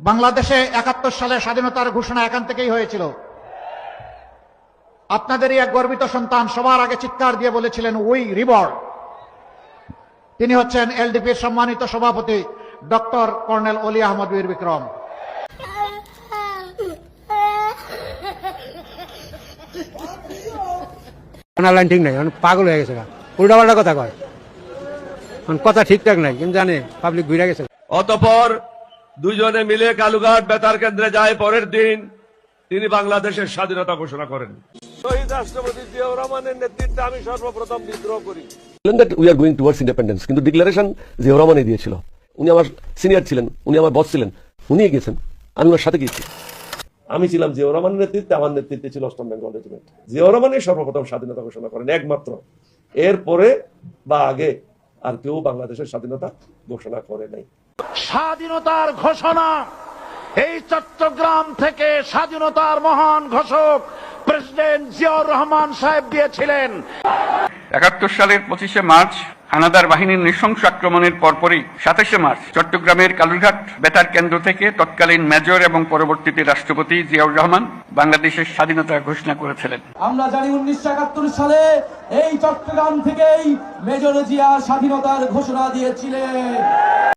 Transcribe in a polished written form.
বাংলাদেশে ৭১ সালে স্বাধীনতার ঘোষণা এখান থেকেই হয়েছিল। আপনাদেরই এক গর্বিত সন্তান সবার আগে চিৎকার দিয়ে বলেছিলেন উই রিবর্ন। তিনি হচ্ছেন এলডিপির সম্মানিত সভাপতি ডক্টর কর্নেল অলি আহমদ বীর বিক্রম। লাইন ঠিক নাই, পাগল হয়ে গেছে, উল্টা পাল্টা কথা কয়, কথা ঠিকঠাক নাই, কিন্তু জানে পাবলিক ঘুরে গেছে। অতঃপর দুজনে মিলে কালুঘাট বেতার কেন্দ্রে যায়। পরের দিন তিনি বাংলাদেশের স্বাধীনতা ঘোষণা করেন। শহীদ রাষ্ট্রপতি জিয়াউর রহমানের নেতৃত্বে আমি সর্বপ্রথম বিদ্রোহ করি। We are going towards independence, কিন্তু ডিক্লারেশন জিয়াউর রহমানই দিয়েছিল। উনি আমার সিনিয়র ছিলেন, উনি আমার বস ছিলেন, উনি গেছেন, আমি ওর সাথে গিয়েছি। আমি ছিলাম জিয়াউর রহমানের নেতৃত্বে, আমার নেতৃত্বে ছিল ৮ম বেঙ্গল রেজিমেন্ট। জিয়াউর রহমানই সর্বপ্রথম স্বাধীনতা ঘোষণা করেন একমাত্র। এরপরে বা আগে আর কেউ বাংলাদেশের স্বাধীনতা ঘোষণা করে নাই। স্বাধীনতার ঘোষণা এই চট্টগ্রাম থেকে স্বাধীনতার মহান ঘোষক প্রেসিডেন্ট জিয়াউর রহমান সাহেব দিয়েছিলেন। ৭১ সালের ২৫শে মার্চ হানাদার বাহিনীর নৃশংস আক্রমণের পরপরই ২৭শে মার্চ চট্টগ্রামের কালুরঘাট বেতার কেন্দ্র থেকে তৎকালীন মেজর এবং পরবর্তীতে রাষ্ট্রপতি জিয়াউর রহমান বাংলাদেশের স্বাধীনতা ঘোষণা করেছিলেন। আমরা জানি ১৯৭১ সালে এই চট্টগ্রাম থেকেই মেজর জিয়া স্বাধীনতার ঘোষণা দিয়েছিলেন।